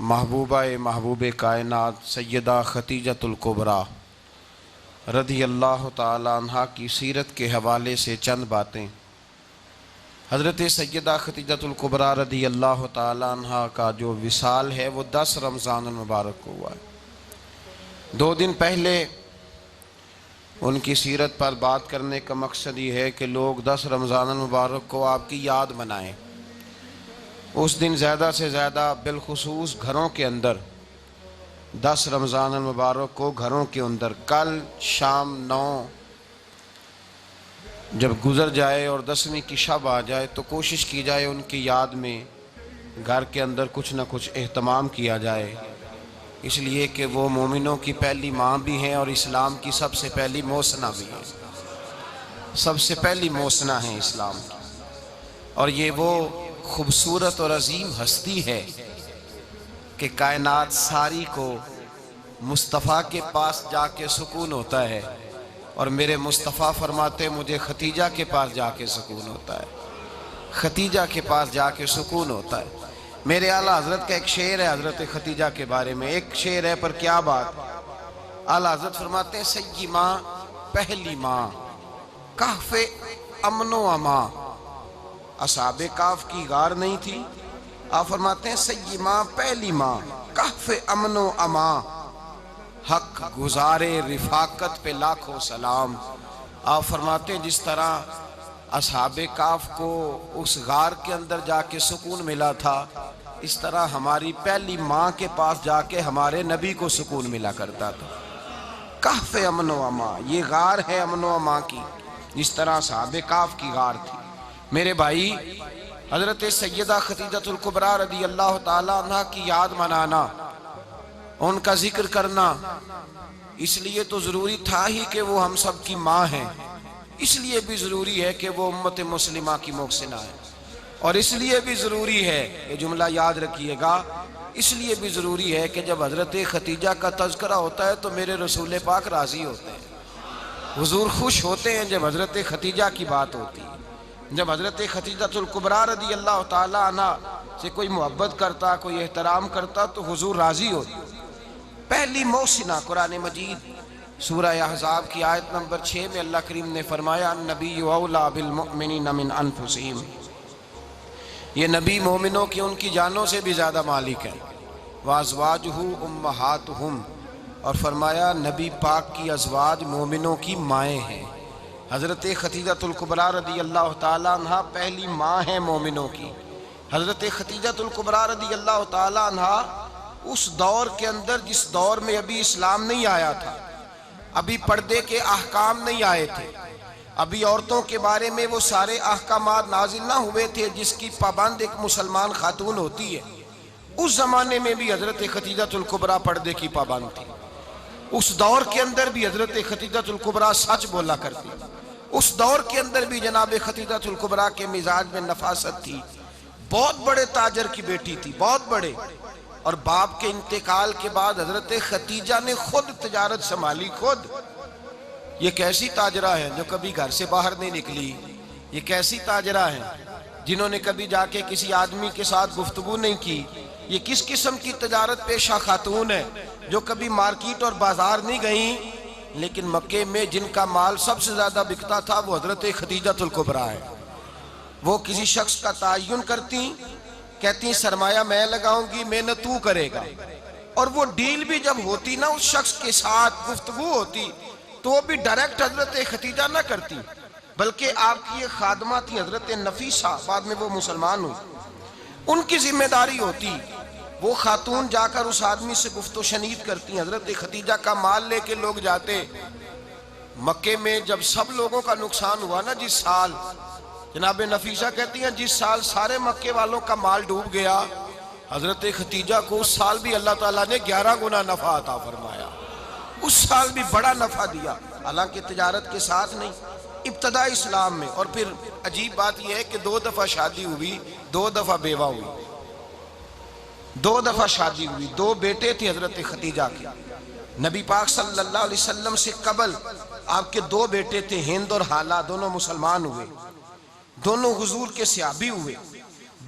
محبوبہ محبوب کائنات سیدہ خدیجۃ الکبریٰ رضی اللہ تعالی عنہا کی سیرت کے حوالے سے چند باتیں۔ حضرت سیدہ خدیجۃ الکبریٰ رضی اللہ تعالی عنہا کا جو وصال ہے وہ 10 رمضان المبارک کو ہوا ہے۔ 2 دن پہلے ان کی سیرت پر بات کرنے کا مقصد یہ ہے کہ لوگ 10 رمضان المبارک کو آپ کی یاد منائیں۔ اس دن زیادہ سے زیادہ بالخصوص گھروں کے اندر 10 رمضان المبارک کو گھروں کے اندر کل شام 9 جب گزر جائے اور 10ویں کی شب آ جائے تو کوشش کی جائے ان کی یاد میں گھر کے اندر کچھ نہ کچھ اہتمام کیا جائے، اس لیے کہ وہ مومنوں کی پہلی ماں بھی ہیں اور اسلام کی سب سے پہلی موسنہ بھی ہیں، سب سے پہلی موسنہ ہیں اسلام کی۔ اور یہ وہ خوبصورت اور عظیم ہستی ہے کہ کائنات ساری کو مصطفیٰ کے پاس جا کے سکون ہوتا ہے، اور میرے مصطفیٰ فرماتے مجھے ختیجہ کے پاس جا کے سکون ہوتا ہے، ختیجہ کے پاس جا کے سکون ہوتا ہے۔ میرے اعلیٰ حضرت کا ایک شعر ہے حضرت ختیجہ کے بارے میں، ایک شعر ہے پر کیا بات۔ اعلیٰ حضرت فرماتے ہیں سیدی ماں پہلی ماں کہف امن و امان، اصحاب کہف کی غار نہیں تھی، آپ فرماتے ہیں سیدی ماں پہلی ماں کہف امن و امان، حق گزارے رفاقت پہ لاکھوں سلام۔ آپ فرماتے ہیں جس طرح اصحاب کہف کو اس غار کے اندر جا کے سکون ملا تھا، اس طرح ہماری پہلی ماں کے پاس جا کے ہمارے نبی کو سکون ملا کرتا تھا۔ کہف امن و امان، یہ غار ہے امن و امان کی، جس طرح اصحاب کہف کی غار تھی۔ میرے بھائی، حضرت سیدہ خدیجۃ الکبریٰ رضی اللہ تعالی عنہ کی یاد منانا، ان کا ذکر کرنا اس لیے تو ضروری تھا ہی کہ وہ ہم سب کی ماں ہیں، اس لیے بھی ضروری ہے کہ وہ امت مسلمہ کی محسنہ ہے، اور اس لیے بھی ضروری ہے، یہ جملہ یاد رکھیے گا، اس لیے بھی ضروری ہے کہ جب حضرت ختیجہ کا تذکرہ ہوتا ہے تو میرے رسول پاک راضی ہوتے ہیں، حضور خوش ہوتے ہیں جب حضرت ختیجہ کی بات ہوتی ہے۔ جب حضرت خدیجۃ الکبریٰ رضی اللہ تعالی عنہ سے کوئی محبت کرتا، کوئی احترام کرتا تو حضور راضی ہوتے۔ پہلی محسنہ قرآن مجید سورہ احزاب کی آیت نمبر 6 میں اللہ کریم نے فرمایا النبی اولیٰ بالمؤمنین من انفسہم، یہ نبی مومنوں کی ان کی جانوں سے بھی زیادہ مالک ہے۔ وازواجہ امہاتہم، اور فرمایا نبی پاک کی ازواج مومنوں کی مائیں ہیں۔ حضرت خدیجۃ الکبریٰ رضی اللہ تعالی عنہ پہلی ماں ہیں مومنوں کی۔ حضرت خدیجۃ الکبریٰ رضی اللہ تعالی عنہ اس دور کے اندر جس دور میں ابھی اسلام نہیں آیا تھا، ابھی پردے کے احکام نہیں آئے تھے، ابھی عورتوں کے بارے میں وہ سارے احکامات نازل نہ ہوئے تھے جس کی پابند ایک مسلمان خاتون ہوتی ہے، اس زمانے میں بھی حضرت خدیجۃ الکبریٰ پردے کی پابند تھی۔ اس دور کے اندر بھی حضرت خدیجۃ الکبریٰ سچ بولا کرتی، اس دور کے اندر بھی جناب خدیجۃ الکبریٰ کے مزاج میں نفاست تھی، بہت بڑے تاجر کی بیٹی تھی، بہت بڑے، اور باپ کے انتقال کے بعد حضرت خدیجہ نے خود تجارت سنبھالی، خود۔ یہ کیسی تاجرہ ہیں جو کبھی گھر سے باہر نہیں نکلی، یہ کیسی تاجرہ ہیں جنہوں نے کبھی جا کے کسی آدمی کے ساتھ گفتگو نہیں کی، یہ کس قسم کی تجارت پیشہ خاتون ہے جو کبھی مارکیٹ اور بازار نہیں گئیں، لیکن مکے میں جن کا مال سب سے زیادہ بکتا تھا وہ حضرت خدیجۃ الکبریٰ ہے۔ وہ کسی شخص کا تعین کرتی، کہتی سرمایہ میں لگاؤں گی، محنت تو کرے گا، اور وہ ڈیل بھی جب ہوتی نا اس شخص کے ساتھ گفتگو ہوتی تو وہ بھی ڈائریکٹ حضرت خدیجہ نہ کرتی، بلکہ آپ کی ایک خادمہ تھی حضرت نفیسہ، بعد میں وہ مسلمان ہوئی، ان کی ذمہ داری ہوتی، وہ خاتون جا کر اس آدمی سے گفت و شنید کرتی۔ حضرت خدیجہ کا مال لے کے لوگ جاتے مکے میں، جب سب لوگوں کا نقصان ہوا نا جس سال، جناب نفیسہ کہتی ہیں جس سال سارے مکے والوں کا مال ڈوب گیا، حضرت خدیجہ کو اس سال بھی اللہ تعالیٰ نے 11 گنا نفع عطا فرمایا، اس سال بھی بڑا نفع دیا، حالانکہ تجارت کے ساتھ نہیں، ابتدا اسلام میں۔ اور پھر عجیب بات یہ ہے کہ 2 دفعہ شادی ہوئی، 2 دفعہ بیوہ ہوئی، 2 دفعہ شادی ہوئی، 2 بیٹے تھے حضرت خدیجہ کے۔ نبی پاک صلی اللہ علیہ وسلم سے قبل آپ کے 2 بیٹے تھے، ہند اور حالہ، دونوں مسلمان ہوئے، دونوں حضور کے صحابی ہوئے۔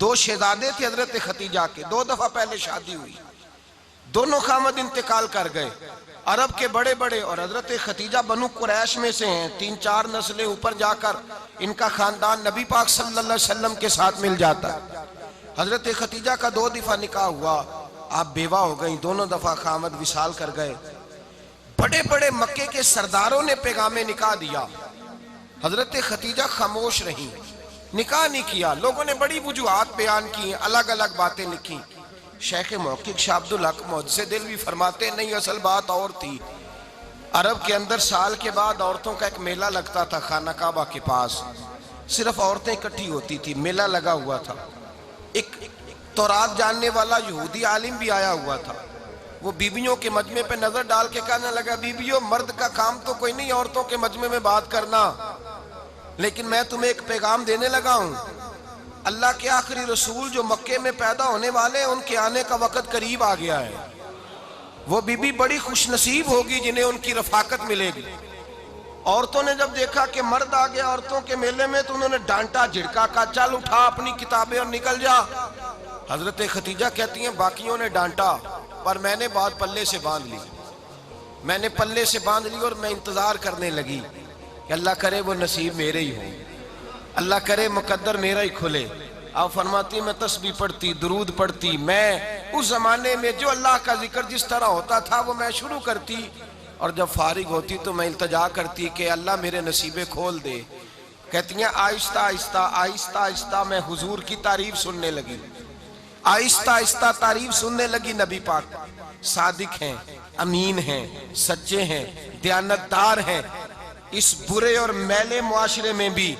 2 شہزادے تھے حضرت خدیجہ کے، 2 دفعہ پہلے شادی ہوئی۔ دونوں خامد انتقال کر گئے، عرب کے بڑے بڑے، اور حضرت ختیجہ بنو قریش میں سے ہیں، 3-4 نسلیں اوپر جا کر ان کا خاندان نبی پاک صلی اللہ علیہ وسلم کے ساتھ مل جاتا ہے۔ حضرت ختیجہ کا 2 دفعہ نکاح ہوا، آپ بیوہ ہو گئیں، دونوں دفعہ خامد وصال کر گئے۔ بڑے بڑے مکے کے سرداروں نے پیغام نکاح دیا، حضرت ختیجہ خاموش رہیں، نکاح نہیں کیا۔ لوگوں نے بڑی وجوہات بیان کی، الگ الگ باتیں لکھی۔ شیخ محقق شاہ عبدالحق محدث دہلوی فرماتے نہیں، اصل بات اور تھی۔ عرب کے اندر سال کے بعد عورتوں کا ایک میلہ لگتا تھا خانہ کعبہ کے پاس، صرف عورتیں اکٹھی ہوتی تھی، میلہ لگا ہوا تھا۔ ایک تورات جاننے والا یہودی عالم بھی آیا ہوا تھا، وہ بیویوں کے مجمع پہ نظر ڈال کے کہنے لگا، بیویوں مرد کا کام تو کوئی نہیں عورتوں کے مجمع میں بات کرنا، لیکن میں تمہیں ایک پیغام دینے لگا ہوں، اللہ کے آخری رسول جو مکے میں پیدا ہونے والے ان کے آنے کا وقت قریب آ گیا ہے۔ وہ بی بی بڑی خوش نصیب ہوگی جنہیں ان کی رفاقت ملے گی۔ عورتوں نے جب دیکھا کہ مرد آ گیا عورتوں کے میلے میں تو انہوں نے ڈانٹا جھڑکا، کہا چل اٹھا اپنی کتابیں اور نکل جا۔ حضرت ختیجہ کہتی ہیں باقیوں نے ڈانٹا پر میں نے بات پلے سے باندھ لی، میں نے پلے سے باندھ لی اور میں انتظار کرنے لگی کہ اللہ کرے وہ نصیب میرے ہی ہو، اللہ کرے مقدر میرا ہی کھلے۔ آپ فرماتی میں تسبیح پڑھتی، درود پڑھتی، میں اس زمانے میں جو اللہ کا ذکر جس طرح ہوتا تھا وہ میں شروع کرتی، اور جب فارغ ہوتی تو میں التجا کرتی کہ اللہ میرے نصیبے کھول دے۔ کہتی ہیں آہستہ آہستہ آہستہ آہستہ میں حضور کی تعریف سننے لگی، آہستہ آہستہ تعریف سننے لگی۔ نبی پاک صادق ہیں، امین ہیں، سچے ہیں، دیانتدار ہیں، اس برے اور میلے معاشرے میں بھی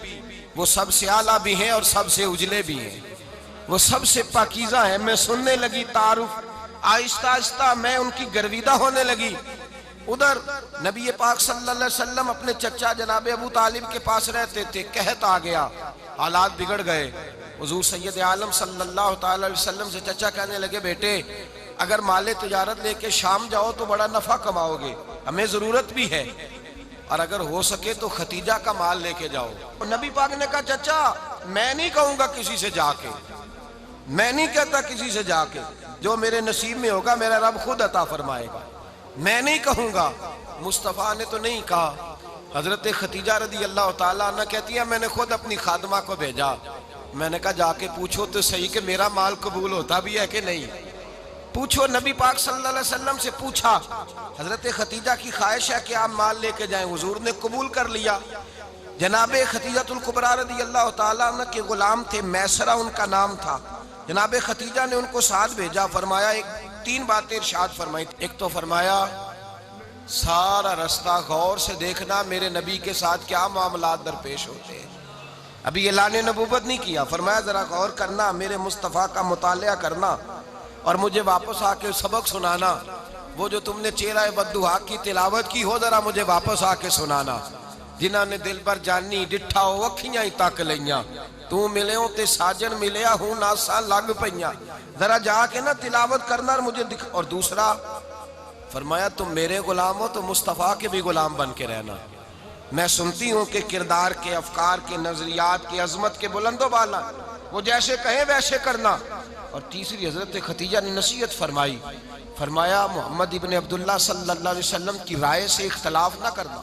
وہ سب سے اعلیٰ بھی ہیں اور سب سے اجلے بھی ہیں، وہ سب سے پاکیزہ ہیں۔ میں سننے لگی تعارف، آہستہ آہستہ میں ان کی گرویدہ ہونے لگی۔ ادھر نبی پاک صلی اللہ علیہ وسلم اپنے چچا جناب ابو طالب کے پاس رہتے تھے، قحط آ گیا، حالات بگڑ گئے۔ حضور سید عالم صلی اللہ تعالی علیہ وسلم سے چچا کہنے لگے بیٹے اگر مال تجارت لے کے شام جاؤ تو بڑا نفع کماؤ گے، ہمیں ضرورت بھی ہے، اور اگر ہو سکے تو ختیجہ کا مال لے کے جاؤ۔ نبی پاک نے کہا چچا میں نہیں کہوں گا کسی سے جا کے، میں نہیں کہتا کسی سے جا کے، جو میرے نصیب میں ہوگا میرا رب خود عطا فرمائے گا، میں نہیں کہوں گا۔ مصطفیٰ نے تو نہیں کہا۔ حضرت ختیجہ رضی اللہ تعالیٰ عنہ کہتی ہے میں نے خود اپنی خادمہ کو بھیجا، میں نے کہا جا کے پوچھو تو صحیح کہ میرا مال قبول ہوتا بھی ہے کہ نہیں، پوچھو۔ نبی پاک صلی اللہ علیہ وسلم سے پوچھا، حضرت ختیجہ کی خواہش ہے کہ آپ مال لے کے جائیں، حضور نے قبول کر لیا۔ جناب ختیجہ الکبریٰ رضی اللہ تعالیٰ عنہ کے غلام تھے، میسرہ ان کا نام تھا، جناب ختیجہ نے ان کو ساتھ بھیجا۔ فرمایا 3 باتیں ارشاد فرمائی، ایک تو فرمایا سارا رستہ غور سے دیکھنا میرے نبی کے ساتھ کیا معاملات درپیش ہوتے ہیں، ابھی اعلان نبوت نہیں کیا، فرمایا ذرا غور کرنا، میرے مصطفیٰ کا مطالعہ کرنا اور مجھے واپس آ کے سبق سنانا، وہ جو تم نے چہرہ بددعا کی تلاوت کی ہو ذرا مجھے واپس آ کے سنانا۔ جنہاں نے دل بر جانی ڈٹھا ہو اکھیاں ہی تک لیاں، تو ملے ہوں تے ساجن ملیا ہوں ناساں لگ پئیاں، ذرا جا کے نا تلاوت کرنا اور مجھے دکھ۔ اور دوسرا فرمایا تم میرے غلام ہو تو مصطفیٰ کے بھی غلام بن کے رہنا، میں سنتی ہوں کہ کردار کے، افکار کے، نظریات کے، عظمت کے بلند و بالا، وہ جیسے کہیں ویسے کرنا۔ اور تیسری حضرت ختیجہ نے نصیحت فرمائی، فرمایا محمد ابن عبداللہ صلی اللہ علیہ وسلم کی رائے سے اختلاف نہ کرنا،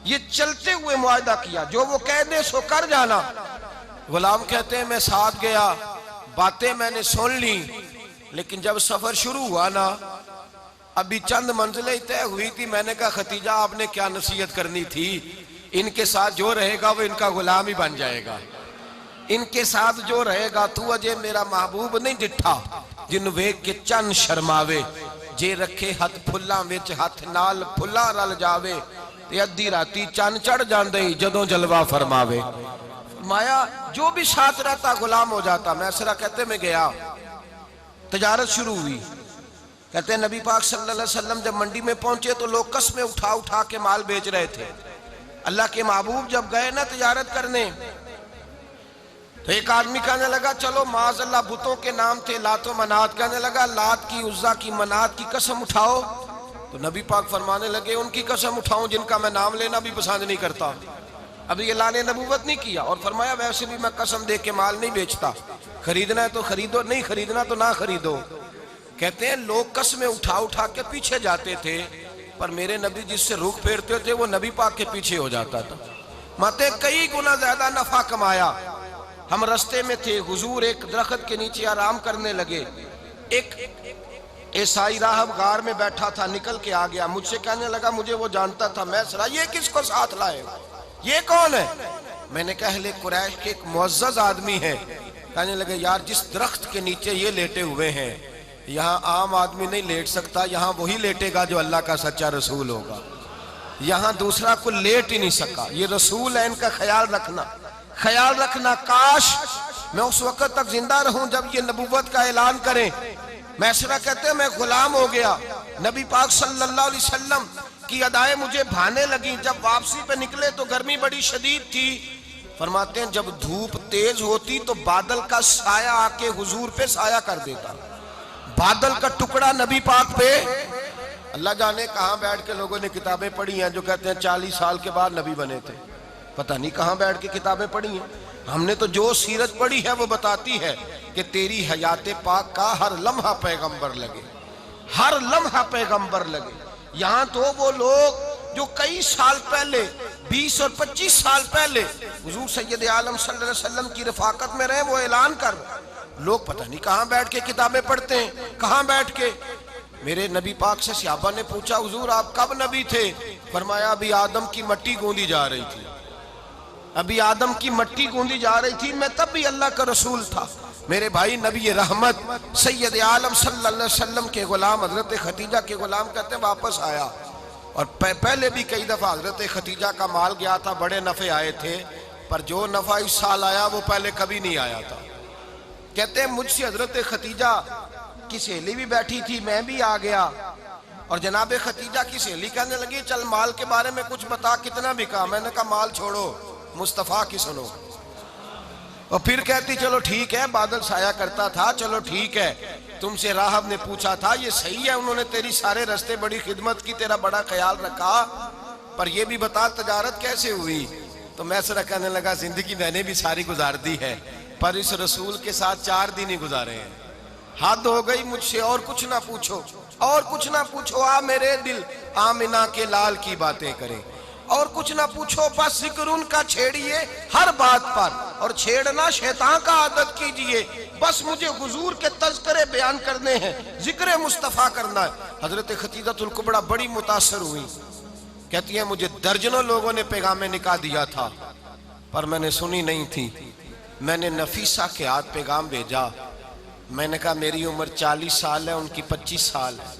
یہ چلتے ہوئے معاہدہ کیا، جو وہ کہہ دے سو کر جانا۔ غلام کہتے ہیں میں ساتھ گیا، باتیں میں نے سن لی، لیکن جب سفر شروع ہوا نا ابھی چند منزلیں طے ہوئی تھی، میں نے کہا ختیجہ آپ نے کیا نصیحت کرنی تھی، ان کے ساتھ جو رہے گا وہ ان کا غلام ہی بن جائے گا، ان کے ساتھ جو رہے گا تو اجے میرا محبوب نہیں ڈٹھا جن ویک کے چن شرماوے، جے رکھے ہاتھ پھلاں وچ ہاتھ نال پھلا رل جاوے، تے ادھی راتی چن چڑھ جاندے جدوں جلوہ فرماوے۔ فرمایا جو بھی ساتھ رہتا غلام ہو جاتا۔ میسرہ کہتے میں گیا، تجارت شروع ہوئی، کہتے ہیں نبی پاک صلی اللہ علیہ وسلم جب منڈی میں پہنچے تو لوگ قسمیں اٹھا اٹھا کے مال بیچ رہے تھے۔ اللہ کے محبوب جب گئے نا تجارت کرنے تو ایک آدمی کہنے لگا چلو معاذ اللہ بتوں کے نام تھے لات و منات، کہنے لگا لات کی، عزا کی، منات کی قسم اٹھاؤ، تو نبی پاک فرمانے لگے ان کی قسم اٹھاؤں جن کا میں نام لینا بھی پسند نہیں کرتا، ابھی اعلان نبوت نہیں کیا۔ اور فرمایا ویسے بھی میں قسم دے کے مال نہیں بیچتا، خریدنا ہے تو خریدو، نہیں خریدنا تو نہ خریدو۔ کہتے ہیں لوگ قسمیں اٹھا اٹھا کے پیچھے جاتے تھے، پر میرے نبی جس سے رخ پھیرتے تھے وہ نبی پاک کے پیچھے ہو جاتا تھا۔ ماتے کئی گنا زیادہ نفع کمایا۔ ہم رستے میں تھے، حضور ایک درخت کے نیچے آرام کرنے لگے، ایک عیسائی راہب غار میں بیٹھا تھا، نکل کے آ گیا، مجھ سے کہنے لگا مجھے وہ جانتا تھا، میں سرا یہ کس کو ساتھ لائے، یہ کون ہے؟ میں نے کہا اہل قریش کے ایک معزز آدمی ہے۔ کہنے لگے یار جس درخت کے نیچے یہ لیٹے ہوئے ہیں یہاں عام آدمی نہیں لیٹ سکتا، یہاں وہی لیٹے گا جو اللہ کا سچا رسول ہوگا، یہاں دوسرا کوئی لیٹ ہی نہیں سکا، یہ رسول ہے، ان کا خیال رکھنا۔ کاش میں اس وقت تک زندہ رہوں جب یہ نبوت کا اعلان کریں۔ میسرہ کہتے ہیں میں غلام ہو گیا، نبی پاک صلی اللہ علیہ وسلم کی ادائیں مجھے بھانے لگیں۔ جب واپسی پہ نکلے تو گرمی بڑی شدید تھی، فرماتے ہیں جب دھوپ تیز ہوتی تو بادل کا سایہ آ کے حضور پہ سایہ کر دیتا، بادل کا ٹکڑا نبی پاک پہ۔ اللہ جانے کہاں بیٹھ کے لوگوں نے کتابیں پڑھی ہیں جو کہتے ہیں 40 سال کے بعد نبی بنے تھے، پتہ نہیں کہاں بیٹھ کے کتابیں پڑھی ہیں۔ ہم نے تو جو سیرت پڑھی ہے وہ بتاتی ہے کہ تیری حیات پاک کا ہر لمحہ پیغمبر لگے، ہر لمحہ پیغمبر لگے۔ یہاں تو وہ لوگ جو کئی سال پہلے 20 اور 25 سال پہلے حضور سید عالم صلی اللہ علیہ وسلم کی رفاقت میں رہے، وہ اعلان کر لوگ پتہ نہیں کہاں بیٹھ کے کتابیں پڑھتے ہیں، کہاں بیٹھ کے۔ میرے نبی پاک سے صحابہ نے پوچھا حضور آپ کب نبی تھے؟ فرمایا ابھی آدم کی مٹی گوندی جا رہی تھی، ابھی آدم کی مٹی گوندی جا رہی تھی، میں تب بھی اللہ کا رسول تھا۔ میرے بھائی نبی رحمت سید عالم صلی اللہ علیہ وسلم کے غلام حضرت ختیجہ کے غلام کہتے ہیں واپس آیا، اور پہلے بھی کئی دفعہ حضرت ختیجہ کا مال گیا تھا، بڑے نفع آئے تھے، پر جو نفع اس سال آیا وہ پہلے کبھی نہیں آیا تھا۔ کہتے ہیں مجھ سے حضرت ختیجہ کی سہیلی بھی بیٹھی تھی، میں بھی آ گیا، اور جناب ختیجہ کی سہیلی کہنے لگی چل مال کے بارے میں کچھ بتا کتنا بکا؟ میں نے کہا مال چھوڑو مصطفیٰ کی سنو۔ اور پھر کہتی چلو ٹھیک ہے، بادل سایہ کرتا تھا، چلو ٹھیک ہے، تم سے راہب نے پوچھا تھا یہ صحیح ہے، انہوں نے تیری سارے رستے بڑی خدمت کی، تیرا بڑا خیال رکھا، پر یہ بھی بتا تجارت کیسے ہوئی؟ تو میں سرا کہنے لگا زندگی میں نے بھی ساری گزار دی ہے، پر اس رسول کے ساتھ 4 دن ہی گزارے ہیں، حد ہو گئی مجھ سے، اور کچھ نہ پوچھو، اور کچھ نہ پوچھو، آ میرے دل آمنہ کے لال کی باتیں کریں، اور کچھ نہ پوچھو، بس ذکر ان کا چھیڑیے ہر بات پر، اور چھیڑنا شیطان کا عادت کیجئے، بس مجھے حضور کے تذکرے بیان کرنے ہیں، ذکر مصطفیٰ کرنا ہے۔ حضرت ختیجہ الکبریٰ بڑی متاثر ہوئی، کہتی ہیں مجھے درجنوں لوگوں نے پیغام نکاح دیا تھا، پر میں نے سنی نہیں تھی، میں نے نفیسہ کے ہاتھ پیغام بھیجا، میں نے کہا میری عمر 40 سال ہے، ان کی 25 سال ہے،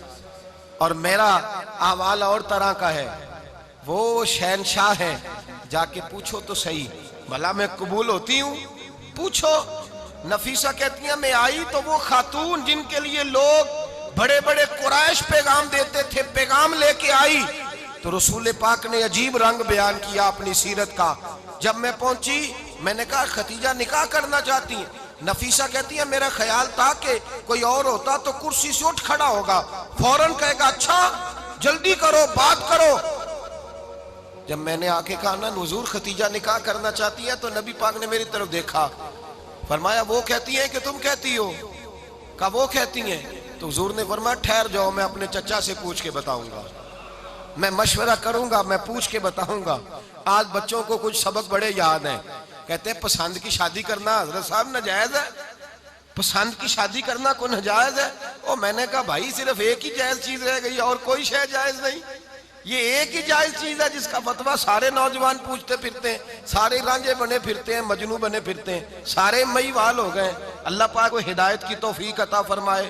اور میرا احوال اور طرح کا ہے، وہ شہنشاہ ہے، جا کے پوچھو تو صحیح، بھلا میں قبول ہوتی ہوں؟ پوچھو۔ نفیسہ کہتی ہیں میں آئی تو وہ خاتون جن کے لیے لوگ بڑے بڑے قریش پیغام دیتے تھے، پیغام لے کے آئی، تو رسول پاک نے عجیب رنگ بیان کیا اپنی سیرت کا۔ جب میں پہنچی میں نے کہا ختیجہ نکاح کرنا چاہتی ہیں؟ نفیسہ کہتی ہے میرا خیال تھا کہ کوئی اور ہوتا تو کرسی سے اٹھ کھڑا ہوگا، فوراً کہے گا اچھا جلدی کرو بات کرو۔ جب میں نے آ کے کہا نا حضور ختیجہ نکاح کرنا چاہتی ہے، تو نبی پاک نے میری طرف دیکھا، فرمایا وہ کہتی ہیں کہ تم کہتی ہو؟ کہا وہ کہتی ہیں، تو حضور نے فرمایا ٹھہر جاؤ، میں اپنے چچا سے پوچھ کے بتاؤں گا، میں مشورہ کروں گا، میں پوچھ کے بتاؤں گا۔ آج بچوں کو کچھ سبق بڑے یاد ہیں، کہتے ہیں پسند کی شادی کرنا حضرت صاحب ناجائز ہے، پسند کی شادی کرنا کوئی ناجائز ہے؟ اور میں نے کہا بھائی صرف ایک ہی جائز چیز رہ گئی اور کوئی شے جائز نہیں، یہ ایک ہی جائز چیز ہے جس کا فتویٰ سارے نوجوان پوچھتے پھرتے ہیں، سارے رانجے بنے پھرتے ہیں، مجنوں بنے پھرتے ہیں، سارے مئی وال ہو گئے۔ اللہ پاک کو ہدایت کی توفیق عطا فرمائے،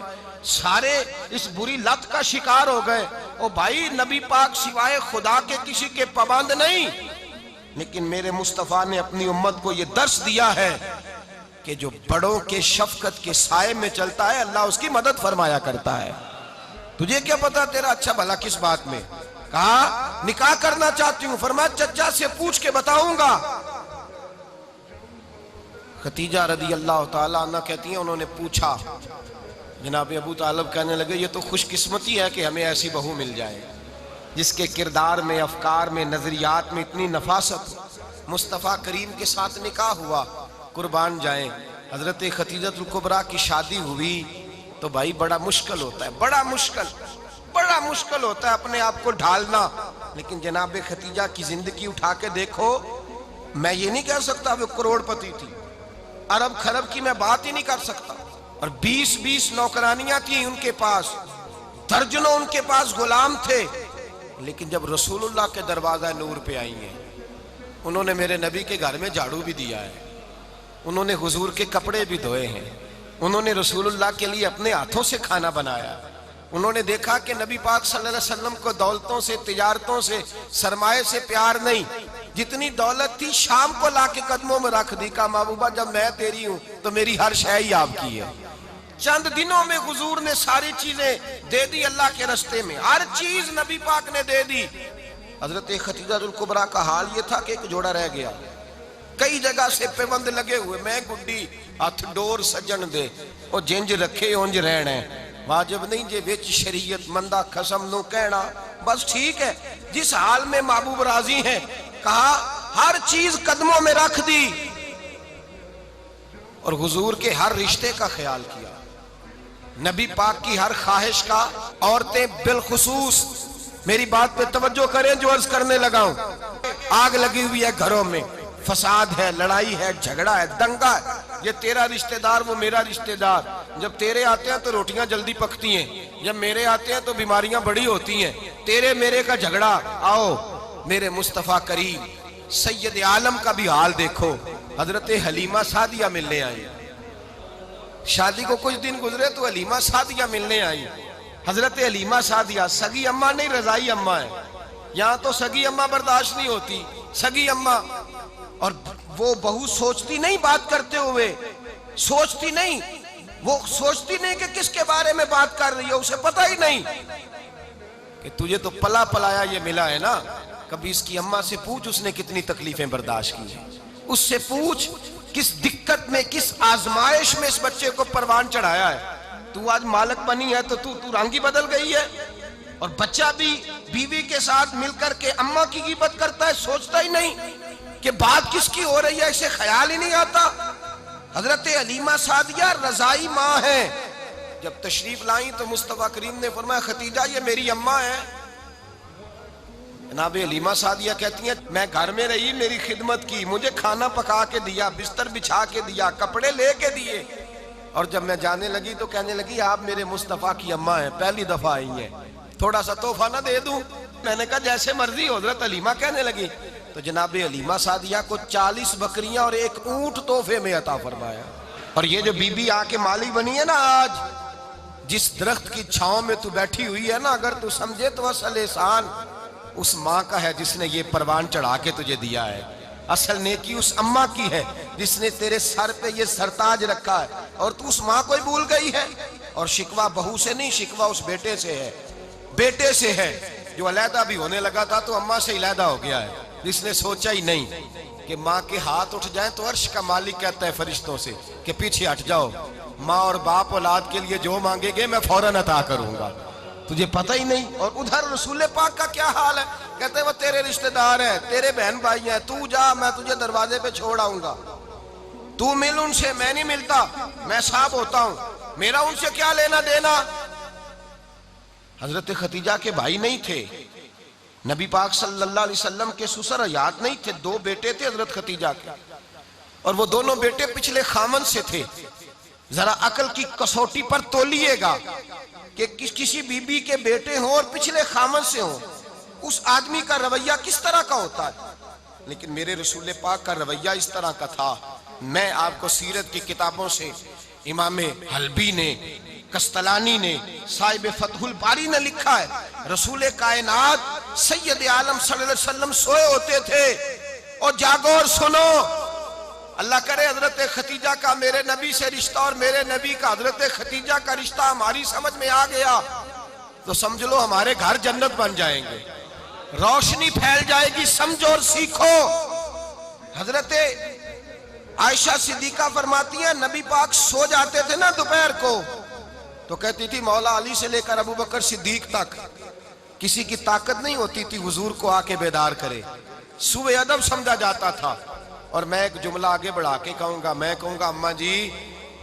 سارے اس بری لت کا شکار ہو گئے۔ او بھائی نبی پاک سوائے خدا کے کسی کے پابند نہیں، لیکن میرے مصطفیٰ نے اپنی امت کو یہ درس دیا ہے کہ جو بڑوں کے شفقت کے سائے میں چلتا ہے اللہ اس کی مدد فرمایا کرتا ہے۔ تجھے کیا پتا تیرا اچھا بھلا کس بات میں؟ کہا نکاح کرنا چاہتی ہوں، فرمایا چچا سے پوچھ کے بتاؤں گا۔ ختیجہ رضی اللہ تعالیٰ عنہ کہتی ہیں انہوں نے پوچھا، جناب ابو طالب کہنے لگے یہ تو خوش قسمتی ہے کہ ہمیں ایسی بہو مل جائے جس کے کردار میں، افکار میں، نظریات میں اتنی نفاست ہو۔ مصطفیٰ کریم کے ساتھ نکاح ہوا، قربان جائیں۔ حضرت ختیجہ الکبریٰ کی شادی ہوئی، تو بھائی بڑا مشکل ہوتا ہے، بڑا مشکل ہوتا ہے اپنے آپ کو ڈھالنا۔ لیکن جناب ختیجہ کی زندگی اٹھا کے دیکھو، میں یہ نہیں کہہ سکتا وہ کروڑ پتی تھی، ارب خرب کی میں بات ہی نہیں کر سکتا، اور 20 نوکرانیاں تھیں ان کے پاس، درجنوں ان کے پاس غلام تھے، لیکن جب رسول اللہ کے دروازہ نور پہ آئی ہیں، انہوں نے میرے نبی کے گھر میں جھاڑو بھی دیا ہے، انہوں نے حضور کے کپڑے بھی دھوئے ہیں، انہوں نے رسول اللہ کے لیے اپنے ہاتھوں سے کھانا بنایا، انہوں نے دیکھا کہ نبی پاک صلی اللہ علیہ وسلم کو دولتوں سے، تجارتوں سے، سرمایہ سے پیار نہیں، جتنی دولت تھی شام کو لا کے قدموں میں رکھ دی، کہا محبوبہ جب میں تیری ہوں تو میری ہر شے ہی آپ کی ہے۔ چند دنوں میں حضور نے ساری چیزیں دے دی اللہ کے رستے میں، ہر چیز نبی پاک نے دے دی۔ حضرت خدیجہ الکبریٰ کا حال یہ تھا کہ ایک جوڑا رہ گیا، کئی جگہ سے پیوند لگے ہوئے، میں گڈی ہاتھ ڈور سجن دے او جنج رکھے اونج رہنا ہے، واجب نہیں جے وچ شریعت مندہ قسم نو کہنا، بس ٹھیک ہے جس حال میں محبوب راضی ہیں، کہا ہر چیز قدموں میں رکھ دی، اور حضور کے ہر رشتے کا خیال کیا، نبی پاک کی ہر خواہش کا۔ عورتیں بالخصوص میری بات پہ توجہ کریں جو عرض کرنے لگا ہوں، آگ لگی ہوئی ہے گھروں میں، فساد ہے، لڑائی ہے، جھگڑا ہے، دنگا ہے، یہ تیرا رشتہ دار وہ میرا رشتہ دار، جب تیرے آتے ہیں تو روٹیاں جلدی پکتی ہیں، جب میرے آتے ہیں تو بیماریاں بڑی ہوتی ہیں، تیرے میرے کا جھگڑا۔ آؤ میرے مصطفیٰ کریم سید عالم کا بھی حال دیکھو، حضرت حلیمہ سعدیہ ملنے آئی، شادی کو کچھ دن گزرے تو حلیمہ سعدیہ ملنے آئی۔ حضرت حلیمہ سعدیہ سگی اماں نہیں رضائی اماں ہے، یہاں تو سگی اماں برداشت نہیں ہوتی، سگی اماں، اور وہ بہو سوچتی نہیں بات کرتے ہوئے، سوچتی نہیں، وہ سوچتی نہیں کہ کس کے بارے میں بات کر رہی ہے، اسے پتہ ہی نہیں کہ تجھے تو پلا پلایا یہ ملا ہے نا، کبھی اس کی اماں سے پوچھ اس نے کتنی تکلیفیں برداشت کی ہیں، اس سے پوچھ کس دقت میں، کس آزمائش میں اس بچے کو پروان چڑھایا ہے۔ تو آج مالک بنی ہے تو تو رنگ ہی بدل گئی ہے، اور بچہ بھی بیوی کے ساتھ مل کر کے اماں کی غیبت کرتا ہے، سوچتا ہی نہیں کہ بات کس کی ہو رہی ہے، اسے خیال ہی نہیں آتا۔ حضرت حلیمہ سعدیہ رضائی ماں ہے، جب تشریف لائیں تو مصطفیٰ کریم نے فرمایا خدیجہ یہ میری اماں ہے۔ جناب حلیمہ سعدیہ کہتی ہیں میں گھر میں رہی، میری خدمت کی، مجھے کھانا پکا کے دیا، بستر بچھا کے دیا، کپڑے لے کے دیے، اور جب میں جانے لگی تو کہنے لگی آپ میرے مصطفیٰ کی اماں ہیں، پہلی دفعہ آئی ہیں، تھوڑا سا تحفہ نہ دے دوں؟ میں نے کہا جیسے مرضی۔ حضرت حلیمہ کہنے لگی تو جناب حلیمہ سعدیہ کو 40 بکریاں اور 1 اونٹ تحفے میں عطا فرمایا۔ اور یہ جو بی بی آ کے مالی بنی ہے نا آج، جس درخت کی چھاؤں میں تو بیٹھی ہوئی ہے نا، اگر تو سمجھے تو اصل احسان اس ماں کا ہے جس نے یہ پروان چڑھا کے تجھے دیا ہے، اصل نیکی اس اماں کی ہے جس نے تیرے سر پہ یہ سرتاج رکھا ہے، اور تو اس ماں کو ہی بھول گئی ہے۔ اور شکوہ بہو سے نہیں، شکوہ اس بیٹے سے ہے، بیٹے سے ہے جو علیحدہ بھی ہونے لگا تھا تو اماں سے علیحدہ ہو گیا ہے، جس نے سوچا ہی نہیں کہ ماں کے ہاتھ اٹھ جائیں تو عرش کا مالک کہتا ہے فرشتوں سے کہ پیچھے ہٹ جاؤ، ماں اور باپ اولاد کے لیے جو مانگے گے میں فوراً عطا کروں گا، تجھے پتہ ہی نہیں۔ اور ادھر رسول پاک کا کیا حال ہے، کہتے ہیں وہ تیرے رشتہ دار ہیں، تیرے بہن بھائی ہیں، تو جا میں تجھے دروازے پہ چھوڑ آؤں گا، تو مل ان سے، میں نہیں ملتا، میں صاحب ہوتا ہوں، میرا ان سے کیا لینا دینا۔ حضرت خدیجہ کے بھائی نہیں تھے، نبی پاک صلی اللہ علیہ وسلم کے سسر حیات نہیں تھے، 2 بیٹے تھے حضرت خدیجہ کے، اور وہ دونوں بیٹے پچھلے خامن سے تھے۔ ذرا عقل کی کسوٹی پر تولیے گا کہ کسی بی بی کے بیٹے ہوں اور پچھلے خامن سے ہوں، اس آدمی کا رویہ کس طرح کا ہوتا ہے، لیکن میرے رسول پاک کا رویہ اس طرح کا تھا۔ میں آپ کو سیرت کی کتابوں سے امام حلبی نے، کستلانی نے، صاحب فتح الباری نے لکھا ہے، رسول کائنات سید عالم صلی اللہ علیہ وسلم سوئے ہوتے تھے، اور جاگو اور سنو، اللہ کرے حضرت خدیجہ کا میرے نبی سے رشتہ اور میرے نبی کا حضرت خدیجہ کا رشتہ ہماری سمجھ میں آ گیا تو سمجھ لو ہمارے گھر جنت بن جائیں گے، روشنی پھیل جائے گی، سمجھو اور سیکھو۔ حضرت عائشہ صدیقہ فرماتی ہیں نبی پاک سو جاتے تھے نا دوپہر کو تو کہتی تھی مولا علی سے لے کر ابو بکر صدیق تک کسی کی طاقت نہیں ہوتی تھی حضور کو آ کے بیدار کرے، سوء ادب سمجھا جاتا تھا۔ اور میں ایک جملہ آگے بڑھا کے کہوں گا، میں کہوں گا اماں جی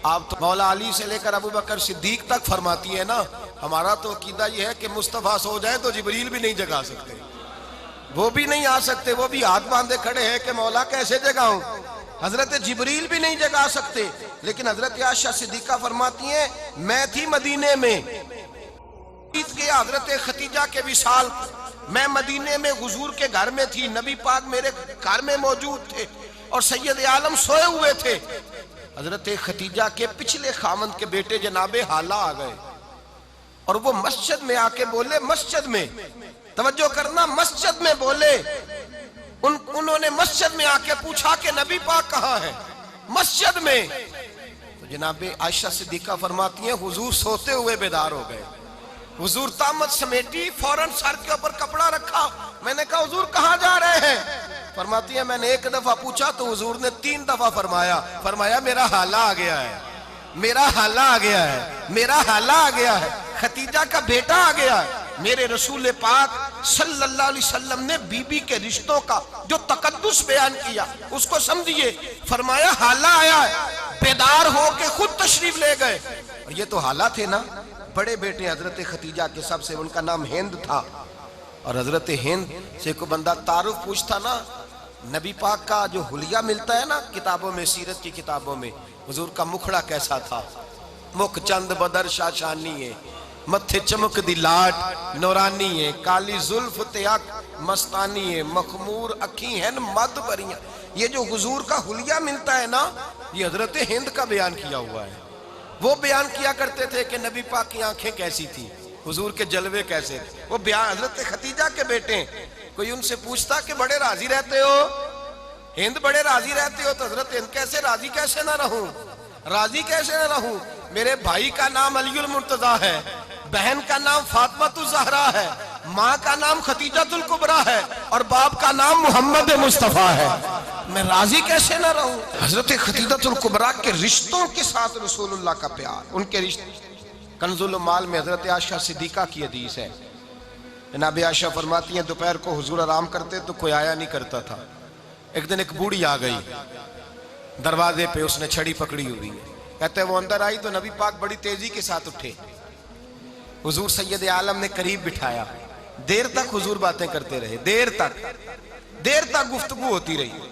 آپ تو مولا علی سے لے کر ابو بکر صدیق تک فرماتی ہیں نا، ہمارا تو عقیدہ یہ ہے کہ مصطفیٰ سو جائے تو جبریل بھی نہیں جگا سکتے، وہ بھی نہیں آ سکتے، وہ بھی ہاتھ باندھے کھڑے ہیں کہ مولا کیسے جگاؤں، حضرت جبریل بھی نہیں جگا سکتے۔ لیکن حضرت عائشہ صدیقہ فرماتی ہیں میں تھی مدینے میں کہ حضرت خدیجہ کے وصال، میں مدینے میں حضور کے گھر میں تھی، نبی پاک میرے گھر میں موجود تھے اور سید عالم سوئے ہوئے تھے۔ حضرت خدیجہ کے پچھلے خامند کے بیٹے جناب حالہ آ گئے اور وہ مسجد میں آ کے بولے، مسجد میں توجہ کرنا، مسجد میں بولے، انہوں نے مسجد میں آ کے پوچھا کہ نبی پاک کہاں ہے، مسجد میں۔ تو جناب عائشہ صدیقہ فرماتی ہیں حضور سوتے ہوئے بیدار ہو گئے، حضور طامت سمیٹی، فوراً سر کے اوپر کپڑا رکھا، میں نے کہا حضور کہاں جا رہے ہیں؟ فرماتی ہے میں نے ایک دفعہ پوچھا تو حضور نے 3 دفعہ فرمایا میرا حالہ آ گیا ہے، میرا حالہ آ گیا ہے، میرا حالہ آ گیا ہے، خدیجہ کا بیٹا آ گیا ہے۔ میرے رسول پاک صلی اللہ علیہ وسلم نے بی بی کے رشتوں کا جو تقدس بیان کیا اس کو سمجھیے، فرمایا حالہ آیا ہے، بیدار ہو کے خود تشریف لے گئے۔ اور یہ تو حالہ تھے نا، بڑے بیٹے حضرت خدیجہ کے سب سے، ان کا نام ہند تھا، اور حضرت ہند سے کوئی بندہ تعارف پوچھتا نا، نبی پاک کا جو حلیہ ملتا ہے نا کتابوں میں، سیرت کی کتابوں میں، حضور کا مکھڑا کیسا تھا، مکھ چند بدر شاشانی ہے، متھے چمک دی لاٹ نورانی ہے، کالی زلف تیاک مستانی ہے، مخمور اکھی ہیں مد بریاں۔ یہ جو حضور کا حلیہ ملتا ہے نا، یہ حضرت ہند کا بیان کیا ہوا ہے۔ وہ بیان کیا کرتے تھے کہ نبی پاک کی آنکھیں کیسی تھی، حضور کے جلوے کیسے تھے، وہ بیان حضرت خدیجہ کے بیٹے ہیں۔ کوئی ان سے پوچھتا کہ بڑے راضی رہتے ہو ہند، بڑے راضی رہتے ہو، تو حضرت ہند کیسے راضی کیسے نہ رہوں، راضی کیسے نہ رہوں، میرے بھائی کا نام علی المرتضیٰ ہے، بہن کا نام فاطمہ الزہرا ہے، ماں کا نام خدیجہ الکبریٰ ہے، اور باپ کا نام محمد مصطفیٰ ہے، میں راضی کیسے نہ رہوں۔ حضرت خدیجہ الکبریٰ کے رشتوں کے ساتھ رسول اللہ کا پیار، ان کے رشتے۔ کنز المال میں حضرت عائشہ صدیقہ کی حدیث ہے، جناب عائشہ فرماتی ہیں دوپہر کو حضور آرام کرتے تو کوئی آیا نہیں کرتا تھا۔ ایک دن ایک بوڑھی آ گئی دروازے پہ، اس نے چھڑی پکڑی ہوئی ہے، کہتے ہیں وہ اندر آئی تو نبی پاک بڑی تیزی کے ساتھ اٹھے، حضور سید عالم نے قریب بٹھایا، دیر تک حضور باتیں کرتے رہے، دیر تک گفتگو ہوتی رہی۔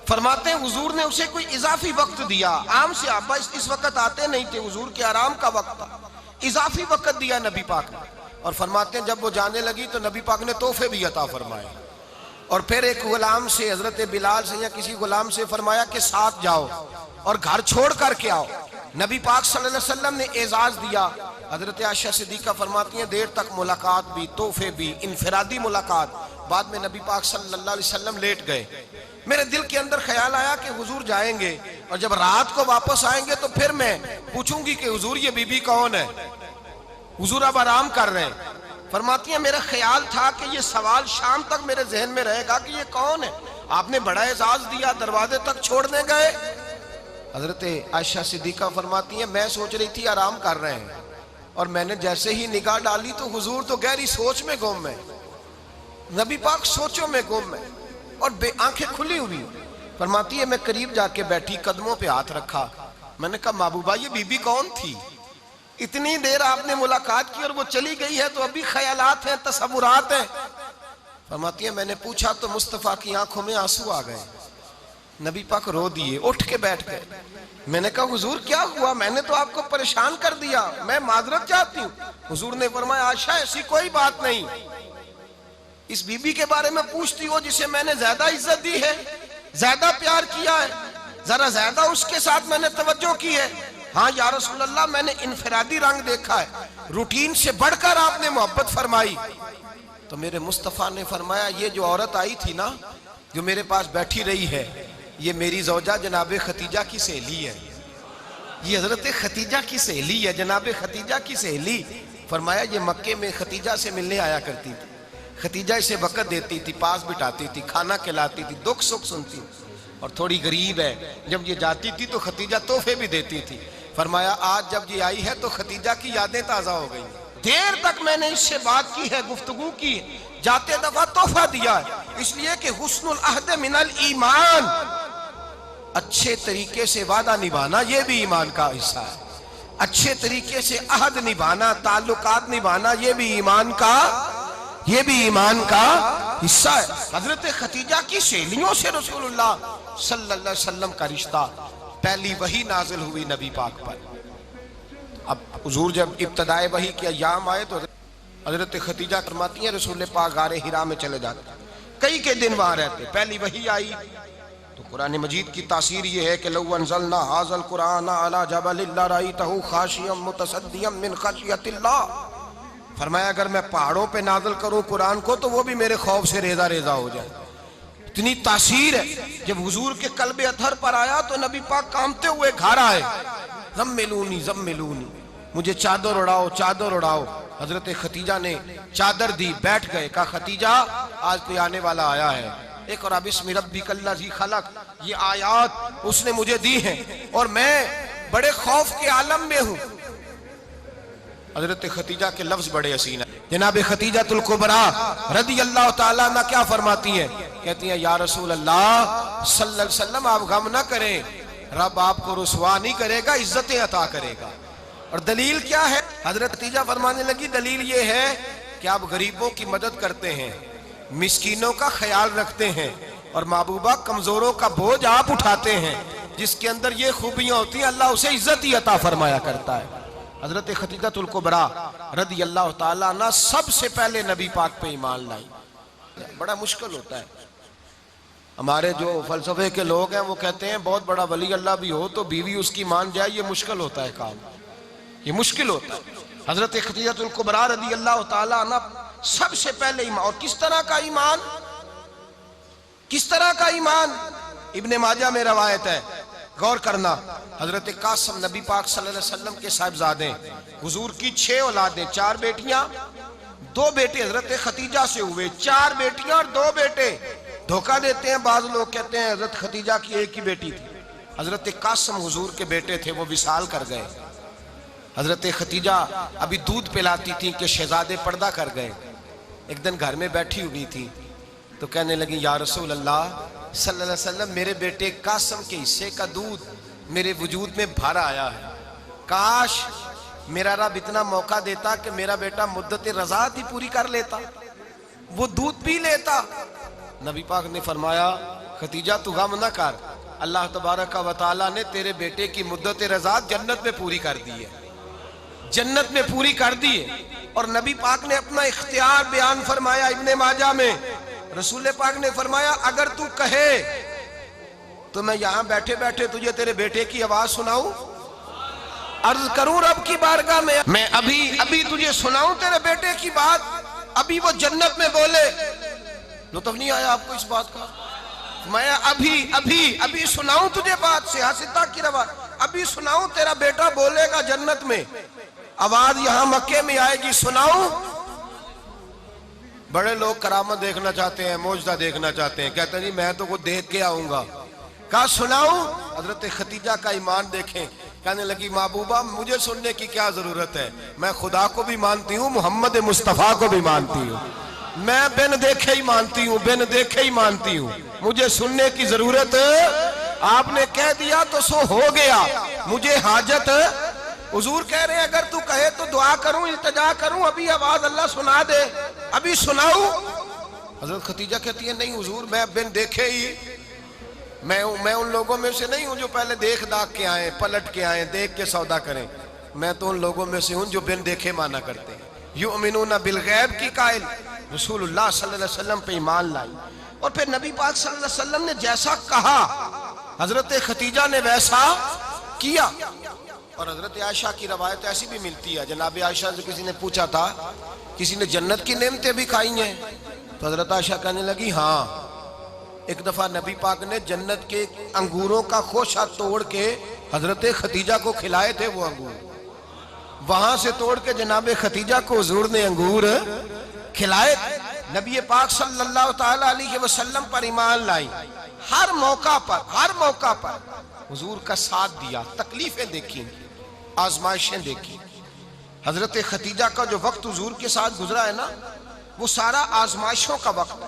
فرماتے ہیں حضور نے اسے کوئی اضافی وقت دیا، عام صحابہ اس وقت آتے نہیں تھے، حضور کے آرام کا وقت تھا، اضافی وقت دیا نبی پاک نے۔ اور فرماتے ہیں جب وہ جانے لگی تو نبی پاک نے تحفے بھی عطا فرمائے، اور پھر ایک غلام سے، حضرت بلال سے یا کسی غلام سے فرمایا کہ ساتھ جاؤ اور گھر چھوڑ کر کے آؤ۔ نبی پاک صلی اللہ علیہ وسلم نے اعزاز دیا۔ حضرت عائشہ صدیقہ فرماتی ہیں دیر تک ملاقات بھی، تحفے بھی، انفرادی ملاقات۔ بعد میں نبی پاک صلی اللہ علیہ وسلم لیٹ گئے، میرے دل کے اندر خیال آیا کہ حضور جائیں گے اور جب رات کو واپس آئیں گے تو پھر میں پوچھوں گی کہ حضور یہ بی بی کون ہے، حضور اب آرام کر رہے ہیں۔ فرماتی ہیں میرا خیال تھا کہ یہ سوال شام تک میرے ذہن میں رہے گا کہ یہ کون ہے، آپ نے بڑا اعزاز دیا، دروازے تک چھوڑنے گئے۔ حضرت عائشہ صدیقہ فرماتی ہیں میں سوچ رہی تھی آرام کر رہے ہیں، اور میں نے جیسے ہی نگاہ ڈالی تو حضور تو گہری سوچ میں گم ہے، نبی پاک سوچوں میں گم ہے اور آنکھیں کھلی ہوئی۔ فرماتی ہے میں قریب جا کے بیٹھی، قدموں پہ ہاتھ رکھا، میں نے کہا محبوبہ یہ بی بی کون تھی، اتنی دیر آپ نے ملاقات کی اور وہ چلی گئی ہے تو ابھی خیالات ہیں، تصورات ہیں۔ فرماتی ہے میں نے پوچھا تو مصطفیٰ کی آنکھوں میں آنسو آ گئے، نبی پاک رو دیے، اٹھ کے بیٹھ گئے۔ میں نے کہا حضور کیا ہوا، میں نے تو آپ کو پریشان کر دیا، میں معذرت چاہتی ہوں۔ حضور نے فرمایا عائشہ ایسی کوئی بات نہیں، اس بی بی کے بارے میں پوچھتی ہو جسے میں نے زیادہ عزت دی ہے، زیادہ پیار کیا ہے، ذرا زیادہ اس کے ساتھ میں نے توجہ کی ہے۔ ہاں یا رسول اللہ میں نے انفرادی رنگ دیکھا ہے، روٹین سے بڑھ کر آپ نے محبت فرمائی۔ تو میرے مصطفیٰ نے فرمایا یہ جو عورت آئی تھی نا، جو میرے پاس بیٹھی رہی ہے، یہ میری زوجہ جناب خدیجہ کی سہیلی ہے، یہ حضرت خدیجہ کی سہیلی ہے، جناب خدیجہ کی سہیلی۔ فرمایا یہ مکے میں خدیجہ سے ملنے آیا کرتی تھی، خدیجہ اسے وقت دیتی تھی، پاس بٹھاتی تھی، کھانا کھلاتی تھی، دکھ سکھ سنتی، اور تھوڑی غریب ہے، جب یہ جاتی تھی تو خدیجہ تحفے بھی دیتی تھی۔ فرمایا آج جب یہ آئی ہے تو خدیجہ کی یادیں تازہ ہو گئی، دیر تک میں نے اس سے بات کی ہے، گفتگو کی، جاتے دفعہ تحفہ دیا ہے، اس لیے کہ حسن العہد من الایمان، اچھے طریقے سے وعدہ نبھانا یہ بھی ایمان کا حصہ ہے، اچھے طریقے سے عہد نبھانا، تعلقات نبھانا یہ بھی ایمان کا حصہ ہے۔ حضرت خدیجہ کی سہیلیوں سے رسول اللہ صلی اللہ علیہ وسلم کا رشتہ، پہلی وحی نازل ہوئی نبی پاک پر۔ اب حضور جب ابتدائے وحی کے ایام آئے تو حضرت خدیجہ فرماتی ہیں رسول پاک غار حرا میں چلے جاتے، کئی کے دن وہاں رہتے، پہلی وحی آئی تو قرآن مجید کی تاثیر یہ ہے کہ لو انزلنا ھذا القرآن علی جبل لرأیتہ خاشعا متصدعا من خشیۃ اللہ، فرمایا اگر میں پہاڑوں پہ نازل کروں قرآن کو تو وہ بھی میرے خوف سے ریزہ ریزہ ہو جائے، اتنی تاثیر ہے۔ جب حضور کے قلب اطہر پر آیا تو نبی پاک کانپتے ہوئے گھر آئے، زملونی زملونی، مجھے چادر اڑاؤ چادر اڑاؤ۔ حضرت خدیجہ نے چادر دی، بیٹھ گئے، کہا خدیجہ آج کوئی آنے والا آیا ہے، اقرأ بسم ربک الذی خلق، یہ آیات اس نے مجھے دی ہیں اور میں بڑے خوف کے عالم میں ہوں۔ حضرت خدیجہ کے لفظ بڑے حسین ہیں۔ جناب خدیجہ الکبریٰ رضی اللہ تعالیٰ عنہ کیا فرماتی ہیں؟ کہتی ہیں یا رسول اللہ صلی اللہ علیہ وسلم آپ غم نہ کریں، رب آپ کو رسوا نہیں کرے گا، عزتیں عطا کرے گا۔ اور دلیل کیا ہے؟ حضرت خدیجہ فرمانے لگی دلیل یہ ہے کہ آپ غریبوں کی مدد کرتے ہیں، مسکینوں کا خیال رکھتے ہیں، اور محبوبہ کمزوروں کا بوجھ آپ اٹھاتے ہیں، جس کے اندر یہ خوبیاں ہوتی ہیں اللہ اسے عزت ہی عطا فرمایا کرتا ہے۔ حضرت خدیجہ الکبریٰ رضی اللہ تعالیٰ عنہ سب سے پہلے نبی پاک پہ ایمان لائی۔ بڑا مشکل ہوتا ہے، ہمارے جو فلسفے کے لوگ ہیں وہ کہتے ہیں بہت بڑا ولی اللہ بھی ہو تو بیوی اس کی مان جائے، یہ مشکل ہوتا ہے کام، یہ مشکل ہوتا ہے۔ حضرت خدیجہ الکبریٰ رضی اللہ تعالیٰ عنہ سب سے پہلے ایمان، اور کس طرح کا ایمان؟ کس طرح کا ایمان؟ ابن ماجہ میں روایت ہے، غور کرنا، حضرت قاسم نبی پاک صلی اللہ علیہ وسلم کے صاحبزادے، حضور کی 6 اولادیں، 4 بیٹیاں 2 بیٹے حضرت خدیجہ سے ہوئے، 4 بیٹیاں اور 2 بیٹے۔ دھوکہ دیتے ہیں بعض لوگ، کہتے ہیں حضرت خدیجہ کی ایک ہی بیٹی تھی، حضرت قاسم حضور کے بیٹے تھے، وہ وصال کر گئے۔ حضرت خدیجہ ابھی دودھ پلاتی تھی کہ شہزادے پردہ کر گئے۔ ایک دن گھر میں بیٹھی ہوئی تھی تو کہنے لگی یا رسول اللہ صلی اللہ علیہ وسلم میرے بیٹے قاسم کے حصے کا دودھ میرے وجود میں بھر آیا ہے، کاش میرا رب اتنا موقع دیتا کہ میرا بیٹا مدت رضاعت ہی پوری کر لیتا، وہ دودھ پی لیتا۔ نبی پاک نے فرمایا خدیجہ تو غم نہ کر، اللہ تبارک و تعالیٰ نے تیرے بیٹے کی مدت رضاعت جنت میں پوری کر دی ہے، جنت میں پوری کر دی ہے۔ اور نبی پاک نے اپنا اختیار بیان فرمایا ابن ماجہ میں، رسول پاک نے فرمایا اگر تو کہے تو میں یہاں بیٹھے بیٹھے تجھے تیرے بیٹے کی آواز سناؤں، عرض کروں رب کی بارگاہ میں ابھی تجھے سناؤں تیرے بیٹے کی بات، ابھی وہ جنت میں بولے۔ لطف نہیں آیا آپ کو اس بات کا؟ میں ابھی سناؤں تجھے بات، سیاستہ کی روایت، ابھی سناؤں تیرا بیٹا بولے گا جنت میں، آواز یہاں مکے میں آئے گی، سناؤں؟ بڑے لوگ کرامت دیکھنا چاہتے ہیں، معجزہ دیکھنا چاہتے ہیں، کہتے ہیں جی میں تو وہ دیکھ کے آؤں گا، کہا سناؤں؟ حضرت خدیجہ کا ایمان دیکھیں، کہنے لگی محبوبہ مجھے سننے کی کیا ضرورت ہے، میں خدا کو بھی مانتی ہوں، محمد مصطفیٰ کو بھی مانتی ہوں، میں بن دیکھے ہی مانتی ہوں، بن دیکھے ہی مانتی ہوں، مجھے سننے کی ضرورت آپ نے کہہ دیا تو سو ہو گیا، مجھے حاجت۔ حضور کہہ رہے ہیں اگر تو کہے تو دعا کروں، التجا کروں، ابھی آواز اللہ سنا دے، ابھی سناؤں؟ حضرت خدیجہ کہتی ہے نہیں حضور میں بن دیکھے ہی، میں ان لوگوں میں سے نہیں ہوں جو پہلے دیکھ داکھ کے آئیں، پلٹ کے آئیں، دیکھ کے سودا کریں، میں تو ان لوگوں میں سے ہوں جو بن دیکھے مانا کرتے ہیں۔ یؤمنون بالغیب کی قائل، رسول اللہ صلی اللہ علیہ وسلم پہ ایمان لائی، اور پھر نبی پاک صلی اللہ علیہ وسلم نے جیسا کہا حضرت خدیجہ نے ویسا کیا۔ اور حضرت عائشہ کی روایت ایسی بھی ملتی ہے، جناب عائشہ سے کسی نے پوچھا تھا کسی نے جنت کی نعمتیں بھی کھائی ہیں؟ تو حضرت عائشہ کہنے لگی ہاں، ایک دفعہ نبی پاک نے جنت کے انگوروں کا خوشہ توڑ کے حضرت خدیجہ کو کھلائے تھے، وہ انگور وہاں سے توڑ کے جناب خدیجہ کو حضور نے انگور کھلائے۔ نبی پاک صلی اللہ تعالیٰ علیہ وسلم پر ایمان لائی، ہر موقع پر حضور کا ساتھ دیا، تکلیفیں دیکھیں، آزمائشیں دیکھی۔ حضرت خدیجہ کا جو وقت حضور کے ساتھ گزرا ہے نا، وہ سارا آزمائشوں کا وقت،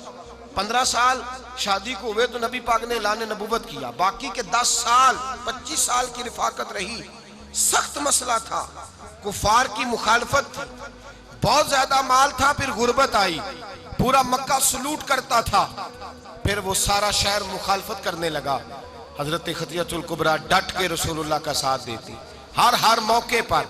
15 سال شادی کو ہوئے تو نبی پاک نے اعلان نبوت کیا، باقی کے 10 سال 25 سال کی رفاقت رہی، سخت مسئلہ تھا، کفار کی مخالفت تھی، بہت زیادہ مال تھا، پھر غربت آئی، پورا مکہ سلوٹ کرتا تھا، پھر وہ سارا شہر مخالفت کرنے لگا، حضرت خدیجہ الکبریٰ ڈٹ کے رسول اللہ کا ساتھ دیتی، ہر موقع پر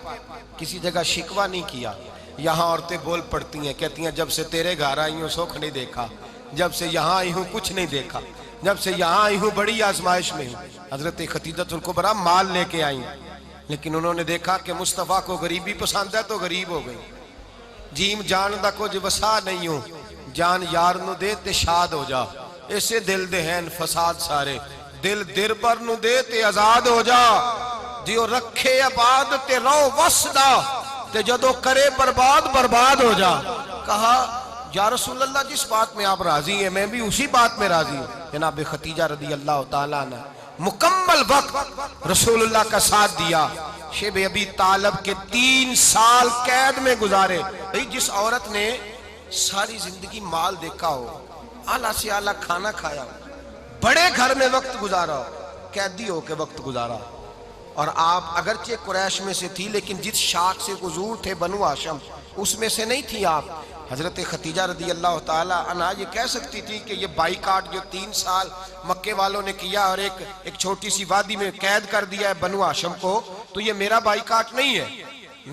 کسی جگہ شکوہ نہیں کیا۔ یہاں عورتیں بول پڑتی ہیں، کہتی ہیں جب سے تیرے گھر آئی ہوں سکھ نہیں دیکھا، جب سے یہاں آئی ہوں کچھ نہیں دیکھا، جب سے یہاں آئی ہوں بڑی آزمائش میں ہوں۔ حضرت خدیجہ الکبریٰ مال لے کے آئیں، لیکن انہوں نے دیکھا کہ مصطفیٰ کو غریبی پسند ہے تو غریب ہو گئی۔ جیم جان دا کچھ وسا نہیں ہو، جان یار نو دے تے شاد ہو جا، اسے دل دے ہیں فساد سارے، دل دربر نو دے تے آزاد ہو جا، دیو رکھے آباد تے رو وسدا تے جدو کرے برباد برباد ہو جا۔ کہا یا رسول اللہ جس بات میں آپ راضی ہیں میں بھی اسی بات میں راضی ہوں۔ جناب خدیجہ رضی اللہ تعالیٰ عنہ مکمل وقت رسول اللہ کا ساتھ دیا، شیب ابی طالب کے 3 سال قید میں گزارے۔ جس عورت نے ساری زندگی مال دیکھا ہو، اعلیٰ سے اعلیٰ کھانا کھایا ہو، بڑے گھر میں وقت گزارا ہو، قیدی ہو کے وقت گزارا، اور آپ اگرچہ قریش میں سے تھی لیکن جس شاخ سے حضور تھے بنو ہاشم اس میں سے نہیں تھی آپ۔ حضرت خدیجہ رضی اللہ تعالی عنہا یہ کہہ سکتی تھی کہ یہ بائیکاٹ جو 3 سال مکے والوں نے کیا اور ایک چھوٹی سی وادی میں قید کر دیا ہے بنو ہاشم کو، تو یہ میرا بائیکاٹ نہیں ہے۔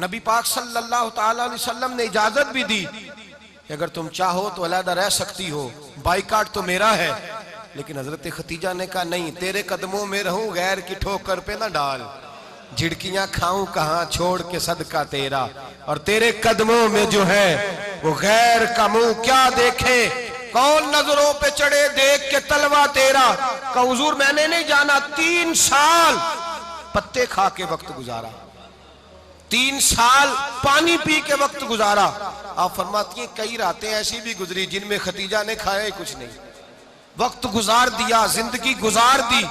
نبی پاک صلی اللہ تعالی علیہ وسلم نے اجازت بھی دی کہ اگر تم چاہو تو علیحدہ رہ سکتی ہو، بائیکاٹ تو میرا ہے۔ لیکن حضرت خدیجہ نے کہا نہیں، تیرے قدموں میں رہوں غیر کی ٹھوکر پہ نہ ڈال، جھڑکیاں کھاؤں کہاں چھوڑ کے صدقہ تیرا، اور تیرے قدموں میں جو ہے وہ غیر کا منہ کیا دیکھے، کون نظروں پہ چڑھے دیکھ کے تلوہ تیرا۔ کہ حضور میں نے نہیں جانا، 3 سال پتے کھا کے وقت گزارا، 3 سال پانی پی کے وقت گزارا۔ آپ فرماتی ہیں کئی راتیں ایسی بھی گزری جن میں خدیجہ نے کھایا ہی کچھ نہیں، وقت گزار دیا، زندگی گزار دی،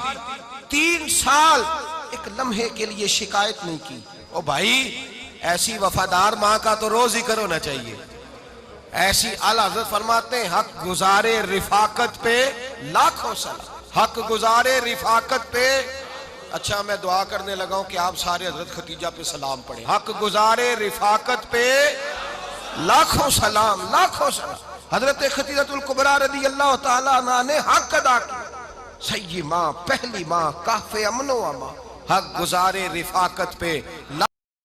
3 سال ایک لمحے کے لیے شکایت نہیں کی۔ او بھائی ایسی وفادار ماں کا تو روز ذکر ہونا چاہیے۔ ایسی اعلیٰ حضرت فرماتے ہیں حق گزارے رفاقت پہ لاکھوں سلام، حق گزارے رفاقت پہ۔ اچھا میں دعا کرنے لگا ہوں کہ آپ سارے حضرت خدیجہ پہ سلام پڑھیں۔ حق گزارے رفاقت پہ لاکھوں سلام، لاکھوں سلام۔ حضرت خدیجہ الکبریٰ رضی اللہ تعالیٰ عنہ نے حق ادا کیا، صحیح ماں، پہلی ماں، کہف امن و امان، حق گزارے رفاقت پہ